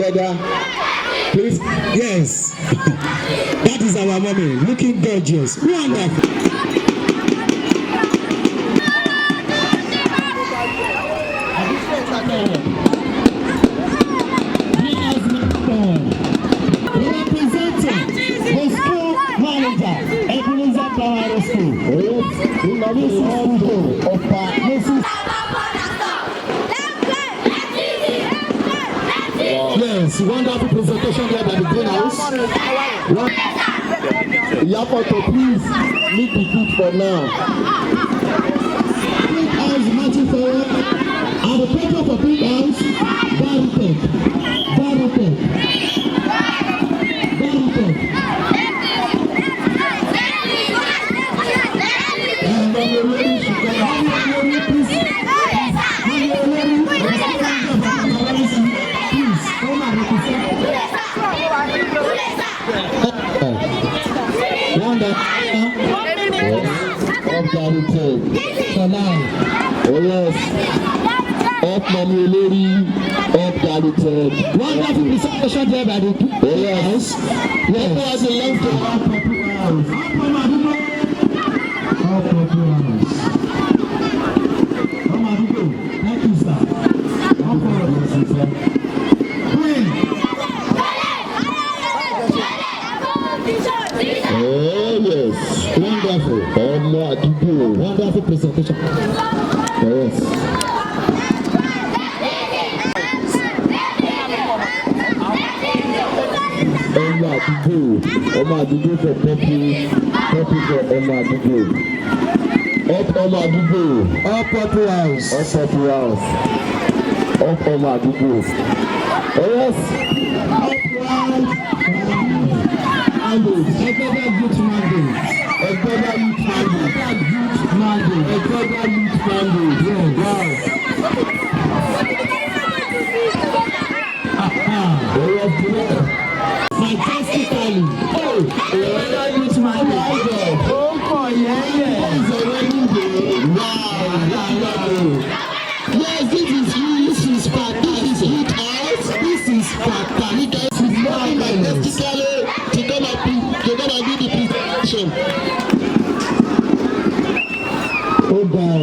Egbeda. Please, yes. That is our mommy, looking gorgeous. Wonderful. Representing the school manager, Ebenezer Primary School. Yes, wonderful presentation here by the Greenhouse. Yapoto, please leave the food for now. Greenhouse marching forward, and the paper for Greenhouse, Barricade. Oh yes, up Mommy Lady, up Galuted. Wonderful presentation there by the yes. Yes, was a long time. Thank you, sir. Oh yes, wonderful. Wonderful presentation. Yes. Ọmọ àdúgbò for Poppy for ọmọ àdúgbò. Up ọmọ àdúgbò. Up Poppy House. Up Poppy House. Up ọmọ àdúgbò. Yes. Up House. Egbeda youth mandate. Egbeda youth mandate. Egbeda youth mandate. Yeah, wow. Fantastically. Oh, Egbeda youth mandate. Oh, yeah. It's already there. Wow. Yes, this is fantastic. This is youth house. This is fantastic. This is fantastically. You're gonna do the presentation. Oh God.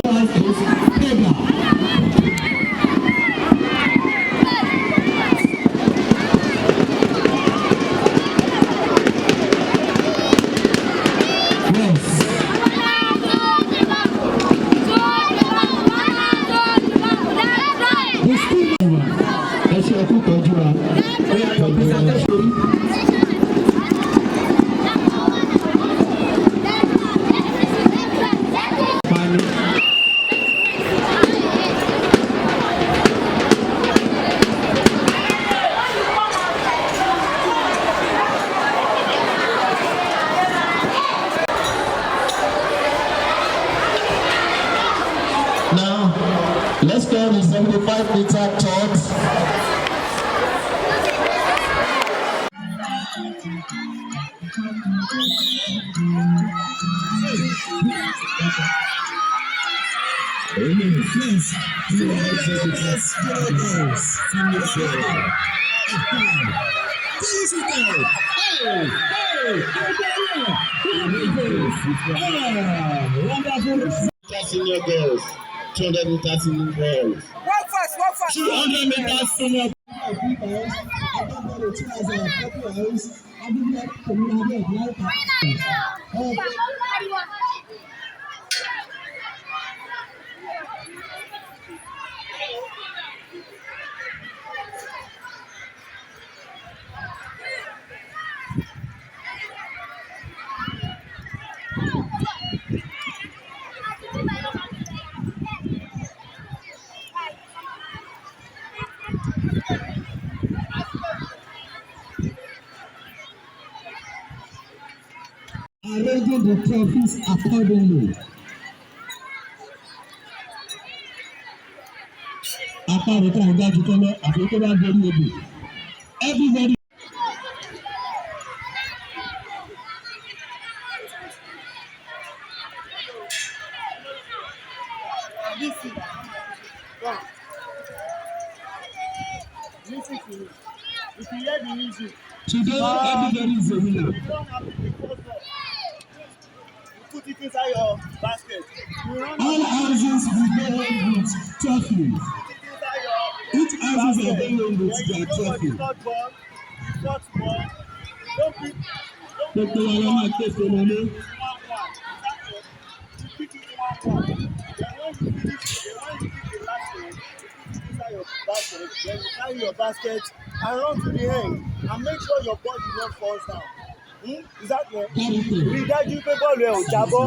Now, let's go to 75-meter tops. Senior girls, 200 meters senior girls. Walk fast. 200 meters senior. Arranging the trophies accordingly. Everybody. Today, everybody is a winner. Put it inside your basket. All houses will go home with trophies. Each houses are going home with their trophy. Gbogbo wa la máa ké fún ọmọ náà. Then you carry your basket and run to the end and make sure your body no falls down. Is that clear? Rí dájú pé bọ́ọ̀lù ẹ ò jábọ́.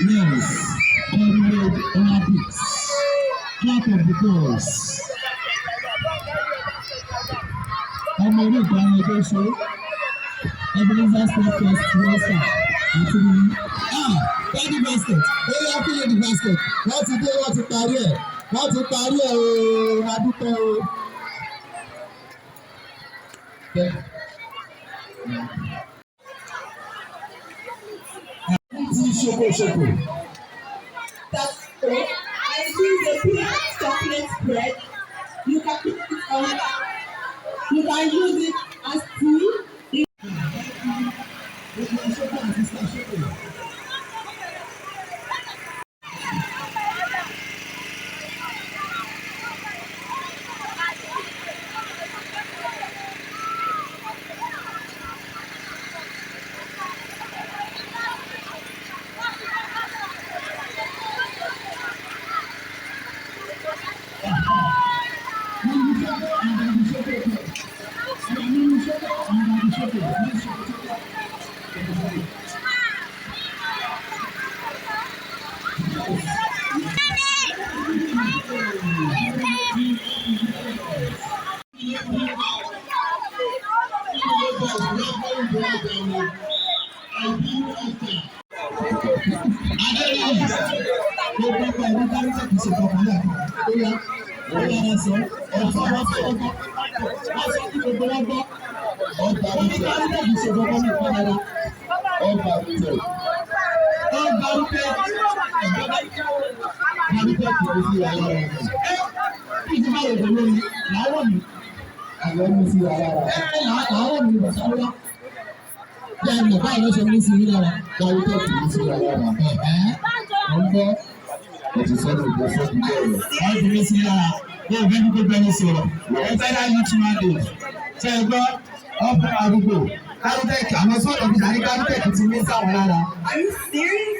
Yes, Comrade Olympics. Clap of the goals. Ọmọ orí ìgbàlódé tó ṣe Ebenezer State First Roster àti Daddy basket. Ó yá kí lè di basket. Wọ́n ti dé, wọ́n ti parí ẹ̀. Wọ́n ti parí ẹ̀ ooo, adúpẹ́ o. Ṣoko. That's correct. I see the pink chocolate spread. You can put it on. You can use it as tea. Are you serious?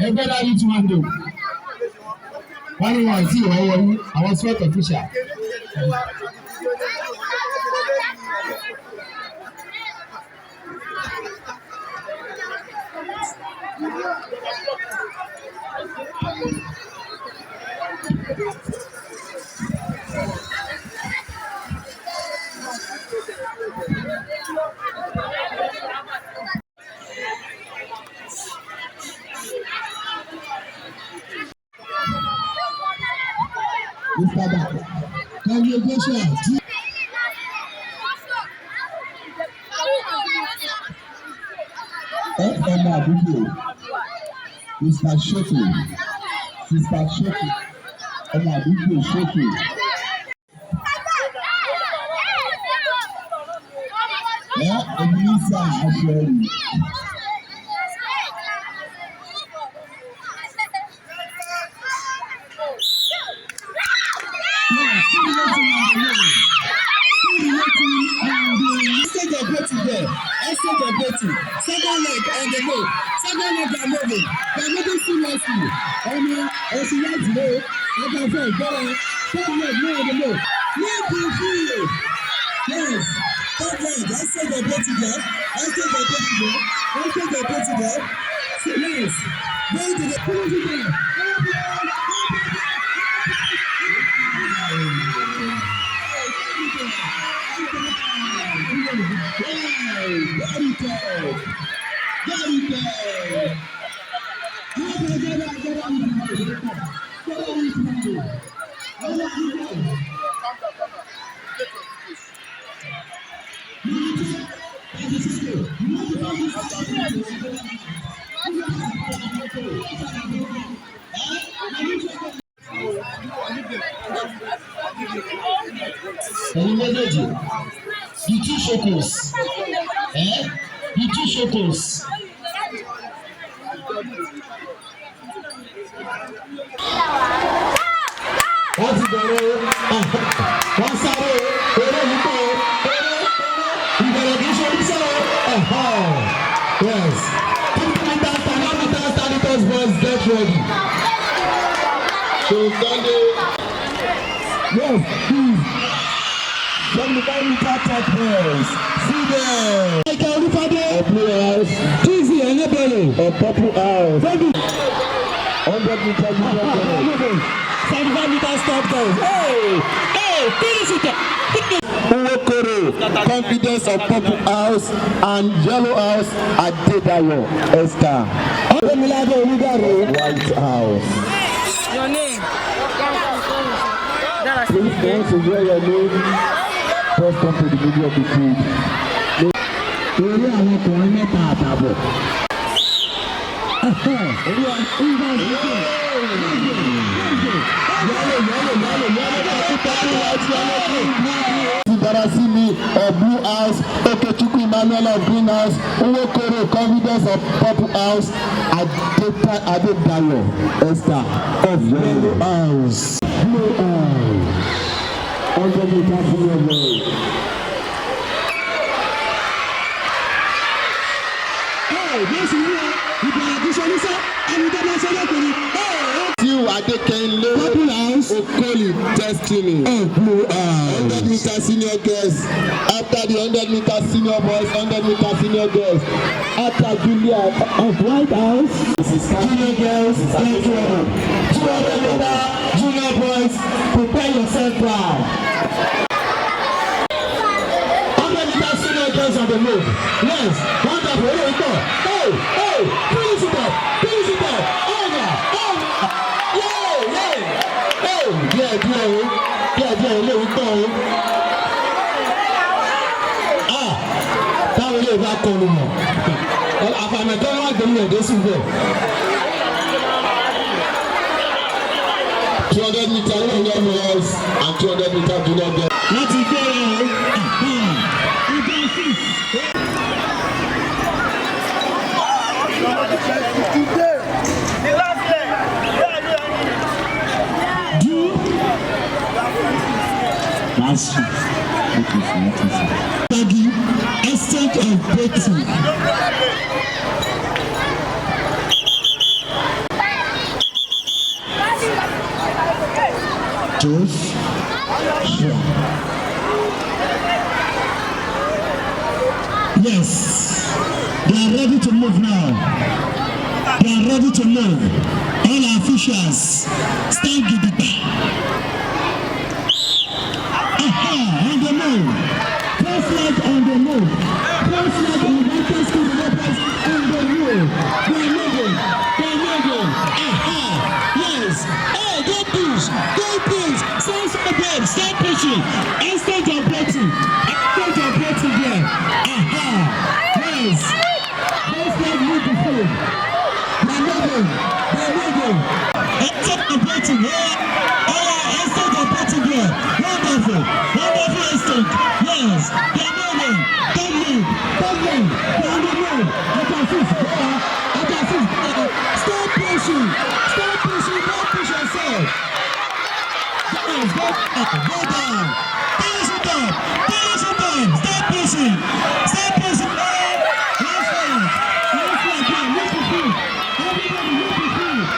Egbeda youth mandate. Wọ́n ní wọ́n ti ìwọ́ wọlé àwọn sport official. Congregation. Ọmọ àdúgbò Mr. Shoki Sister Shoki ọmọ àdúgbò Shoki. Ebenezer Aṣọ́rì. Second leg on the move. Second leg are moving. They're moving seriously. Oṣù láti lé ọjọ́ ìgbọ́ra. Third leg no on the move. Make you feel. Yes. Third leg. Let's take the bait there. Let's take the bait there. Let's take the bait there. So yes. Go to the penalty there. Very good. Ebenezer, the two shekels. The two shekels. Wọ́n ti bẹ̀rẹ̀ wọ́n sáré eré nípa ìbẹ̀rẹ̀ kì í ṣe oníṣẹ́ yes 50 meters 100 meters 30 meters boys get ready. So Sunday yes please 75 meter top boys see there. Michael Olufade of Blue House Tuzi Enebele of Purple House 100 meters junior 75 meters stop down. Hey, finish it. Confidence of Purple House and Yellow House at Dedayo Esther. White House. Your name. Please once you hear your name, first come to the middle of the field. Orí àwọn ọkùnrin mẹ́ta àtàbọ̀. Ibarasimi of Blue House, Okechukwu Emmanuel of Green House, Nwokoro Confidence of Purple House, Adedayo Esther of Yellow House. Blue House. 100 meters senior boys. Yes, you are. You can addition this and you can say that. You are the Purple House, Okoli Destiny, Blue House. 100 meter senior girls. After the 100 meter senior boys, 100 meter senior girls. After Julia of White House, junior girls, 200 meter junior boys. Prepare yourself proud. 100 meter senior girls on the move. Yes, wonderful. Here we go. Hey, finish it up. Over. Díẹ̀ ilé ìtọ́ o. Táwọn ilé ìbá kọlu mọ̀. Àfàmẹ̀tọ́ wà gbẹ̀mí ẹ̀dẹ́ sí bẹ̀. 200 meter junior boys and 200 meter junior girls. Láti gbé ẹ̀ exchange of breakthrough. Yes, they are ready to move now. They are ready to move. All our officials, stand gidigba. On the move. First leg on the move. First leg on the first school developers on the move. They're moving. Yes. Hey, don't push. Stop pushing. Instant of breathing. There. Yes. First leg move the field. They're moving. Instant of breathing. Instant of breathing there. Wonderful instinct. Yes, they're moving. Don't move. They're on the move. I can see. Stop pushing. Don't push yourself. Yes, go down. Finish it up. Stop pushing. Last one. Look the field. Everybody look the field.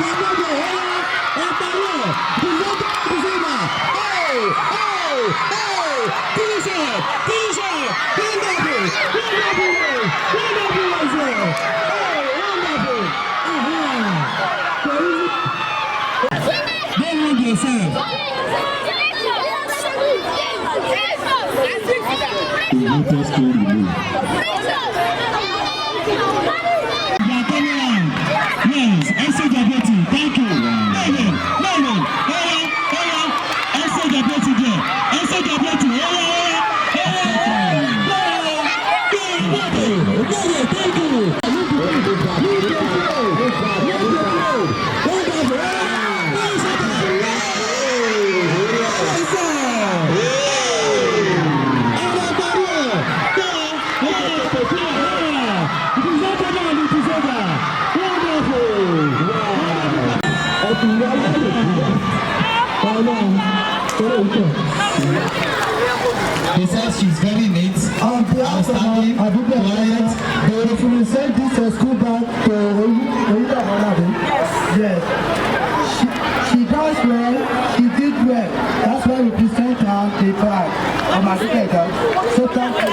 They're moving. Yes, thank you. He says she's very neat, outstanding, quiet. If you send this school back to yes. She does well, she did well. That's why we present her the bag on my schedule. So thank you.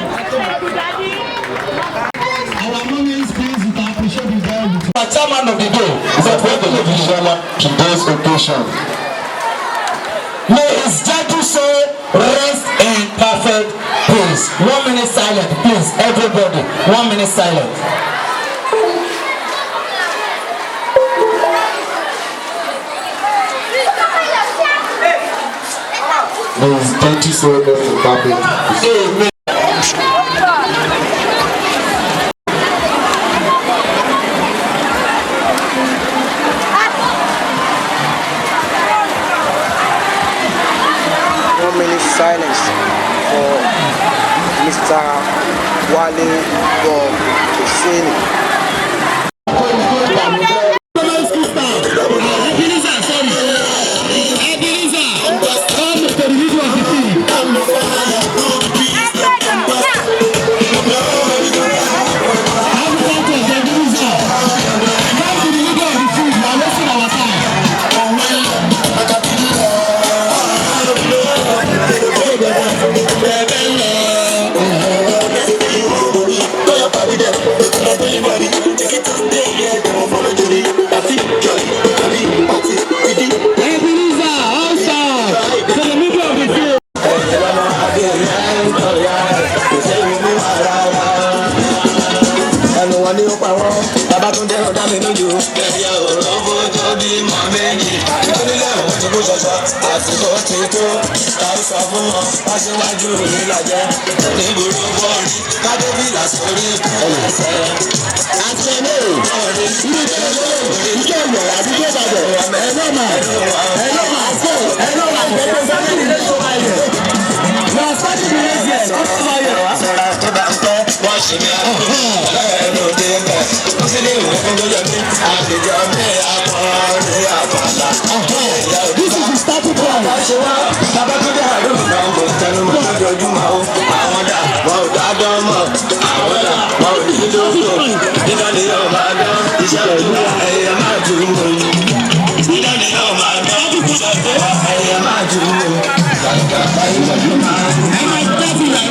Our moments, please, we can appreciate you very much. The chairman of the day is a very vision today's occasion. May his gentle soul rest in perfect peace. 1 minute silent, please, everybody. 1 minute silent. May his gentle soul rest in perfect peace. Amen. Silence for Mr. Wale Bob Husseini. Ebenezer, sorry. Ebenezer, come to the middle of the field. Àsìkò ti tó káwí sọ fún wọn aṣíwájú mi lajẹ nígboro bọ́ọ̀lì kádébìlà sórí ẹlẹ́sẹ̀. àtẹnudẹ ilé ìjọba àdúgbò ìbàdàn ẹlọ́mà àgbẹ̀tẹ̀ sábẹ́ni lè tó wáyé na sábẹ́ni lè jẹ́ ọ̀tún wáyé wá. sọ̀rọ̀ tó bá ń pẹ́ wọ́n ṣì ní àkókò ẹ̀rọ dé bẹ̀ ó sì ní ìwé fún lójó mi àdìjọ mi àkọ́rí àbàlá. This is the starting point. Bàbá tó dé àdó mi náà kò tẹnu mọ́ lójoojúmọ́ o. Àwọn dà wọ́n ò dá dán mọ́. Àwọn dà wọ́n ò ní lóko. Nígbà ni yóò máa dán. Iṣẹ́ òdúrà ẹ̀yẹ máa jù ú mọ́. Nígbà ni yóò máa dán. Iṣẹ́ òdúrà ẹ̀yẹ máa jù ú mọ́. Kàkà báyìí lọ́dún máa ń. Ẹ máa tẹ́tí rẹ̀.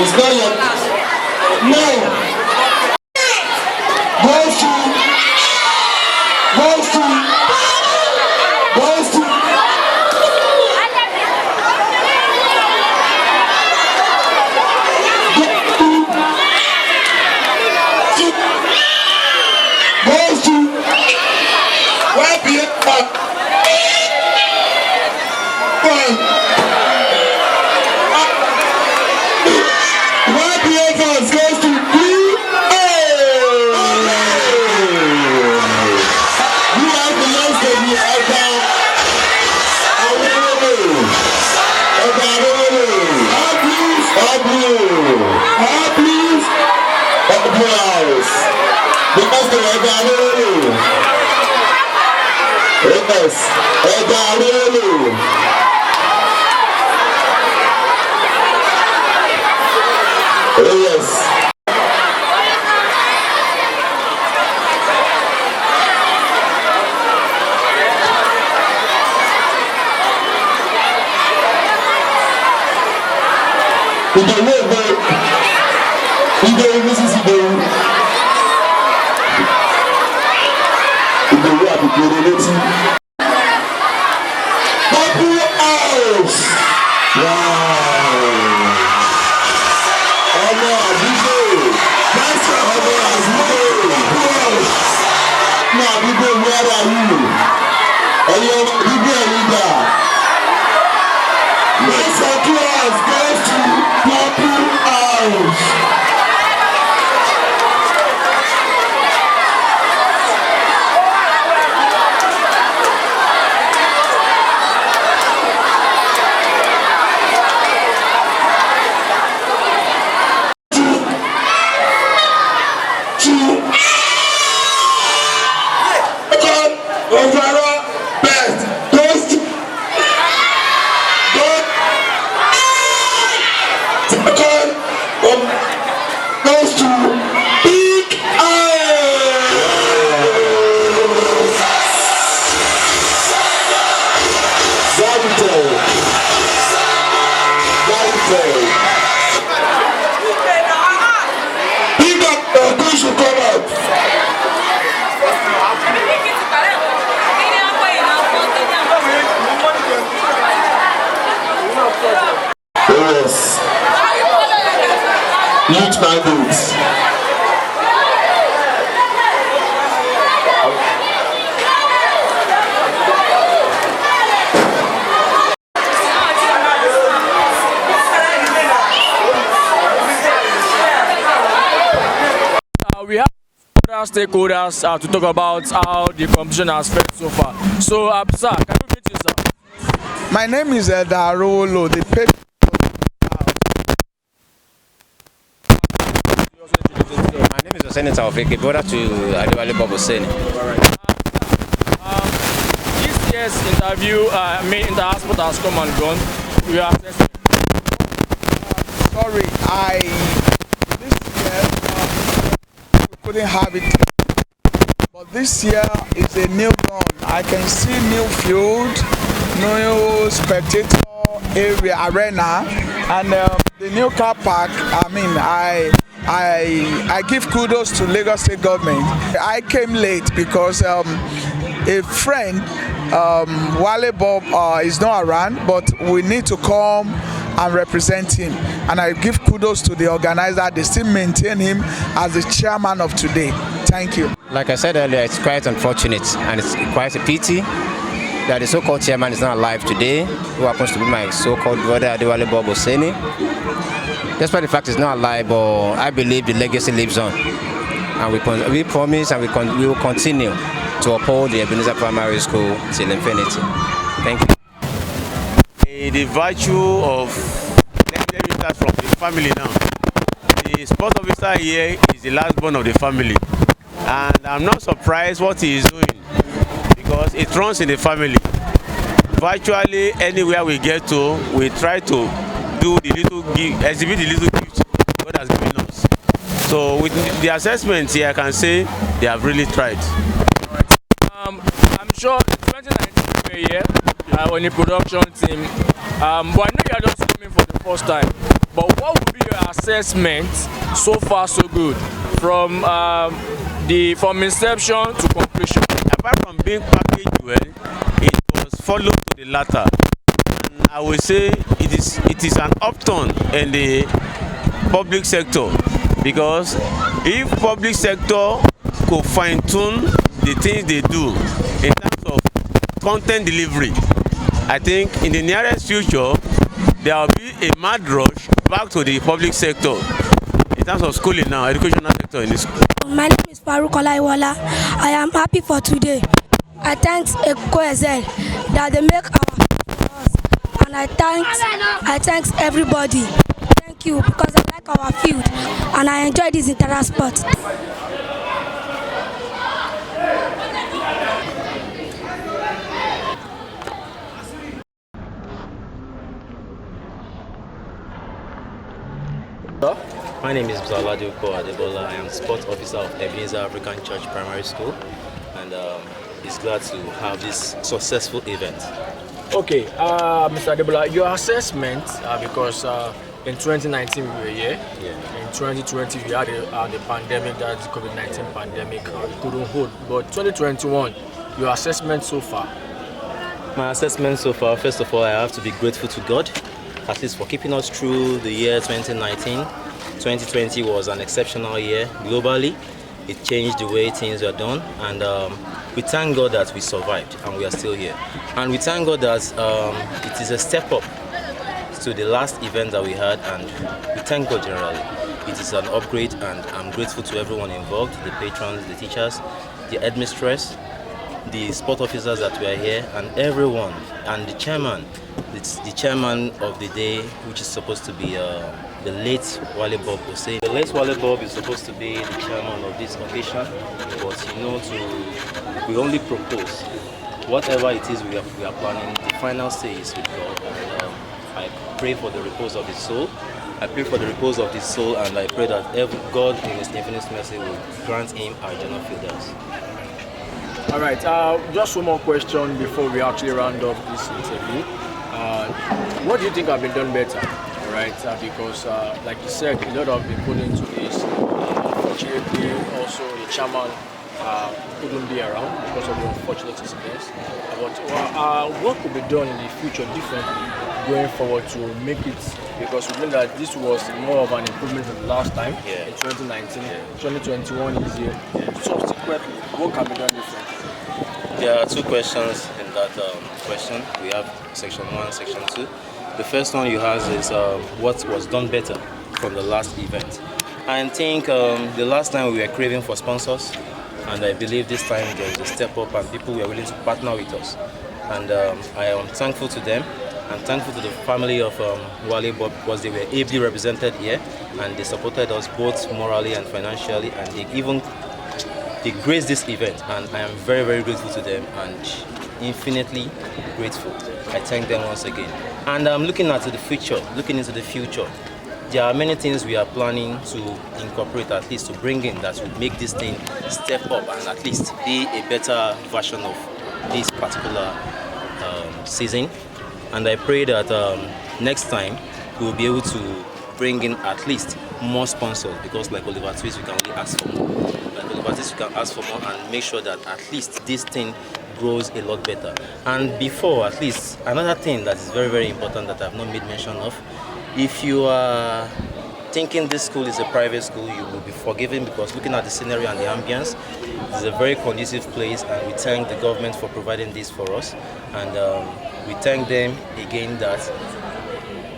It's not yet. No. Goes to. Goes to. Goes to. Goes to. Where be it? other stakeholders to talk about how the competition has fared so far. So, sir, can you meet you, sir? My name is Darolo, the patron. My name is Senator of Egbeda to Adewale Bobo Seni. This year's interview, Interhouse sport has come and gone. We are Sorry, this year we couldn't have it, but this year is a new dawn. I can see new field, new spectator area arena, and the new car park. I give kudos to Lagos State government. I came late because a friend, Wale Bob, is not around, but we need to come and represent him. And I give kudos to the organizer. They still maintain him as the chairman of today. Thank you. Like I said earlier, it's quite unfortunate and it's quite a pity that the so-called chairman is not alive today, who happens to be my so-called brother Adewale Bobo Seni. Despite the fact he's not alive, but I believe the legacy lives on. And we promise and we will continue to uphold the Ebenezer Primary School till infinity. Thank you. The virtue of, let me start from the family now. The sports officer here is the last born of the family. And I'm not surprised what he is doing because it runs in the family. Virtually anywhere we get to, we try to do the little gift, exhibit the little gift God has given us. So with the assessment here, I can say they have really tried. I'm sure 2019 year on the production team, but I know you are just coming for the first time. But what would be your assessment so far so good from inception to completion? Apart from being packaged well, it was followed to the latter. And I will say it is an upturn in the public sector, because if public sector could fine-tune the things they do in terms of content delivery, I think in the nearest future there will be a mad rush back to the public sector in terms of schooling now, educational sector in the school. My name is Farouk Olaiwola. I am happy for today. I thank Egbeda that they make our for us, and I thank everybody. Thank you, because I like our field and I enjoy this Interhouse sport. My name is Bzaladuko Adebola. I am sports officer of Ebenezer African Church Primary School, and it's glad to have this successful event. Okay, Mr. Adebola, your assessment, because in 2019 we were here, in 2020 we had the pandemic, that's the COVID-19 pandemic, we couldn't hold, but 2021, your assessment so far? My assessment so far, first of all, I have to be grateful to God, at least for keeping us through the year 2019. 2020 was an exceptional year globally. It changed the way things were done, and we thank God that we survived and we are still here. And we thank God that it is a step up to the last event that we had, and we thank God generally. It is an upgrade, and I'm grateful to everyone involved, the patrons, the teachers, the headmistress, the sport officers that were here, and everyone, and the chairman. It's the chairman of the day, which is supposed to be the late Wale Bob Hussein. The late Wale Bob is supposed to be the chairman of this occasion, but we only propose whatever it is we are planning. The final say is with God, and I pray for the repose of his soul. I pray for the repose of his soul, and I pray that God in his infinite mercy will grant him our eternal fielders. All right, just one more question before we actually round up this interview. What do you think have been done better? Right, because like you said, a lot have been put into this. Unfortunately, also the chairman couldn't be around because of the unfortunate incidents. But what could be done in the future differently going forward to make it? Because we know that this was more of an improvement than the last time in 2019. 2021 is here. Subsequently, what can be done differently? There are two questions in that question. We have section 1, section 2. The first one you have is what was done better from the last event. I think the last time we were craving for sponsors, and I believe this time there is a step up and people were willing to partner with us. And I am thankful to them. I'm thankful to the family of Wale Bob because they were ably represented here and they supported us both morally and financially, and they graced this event, and I am very, very grateful to them and infinitely grateful. I thank them once again. And I'm looking into the future. There are many things we are planning to incorporate, at least to bring in, that will make this thing step up and at least be a better version of this particular season. And I pray that next time we'll be able to bring in at least more sponsors, because like Oliver Twist, we can only ask for more. Like Oliver Twist, we can ask for more and make sure that at least this thing grows a lot better. And before, at least, another thing that is very, very important that I've not made mention of, if you are thinking this school is a private school, you will be forgiven, because looking at the scenery and the ambience, it's a very conducive place, and we thank the government for providing this for us. And we thank them again that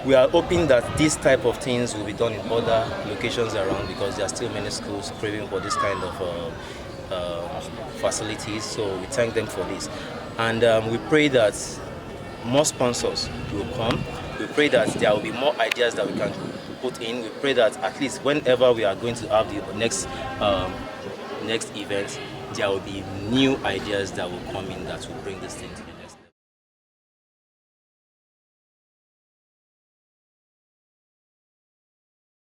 we are hoping that this type of things will be done in other locations around, because there are still many schools craving for this kind of facilities. So we thank them for this. And we pray that more sponsors will come. We pray that there will be more ideas that we can put in. We pray that at least whenever we are going to have the next event, there will be new ideas that will come in that will bring this thing together.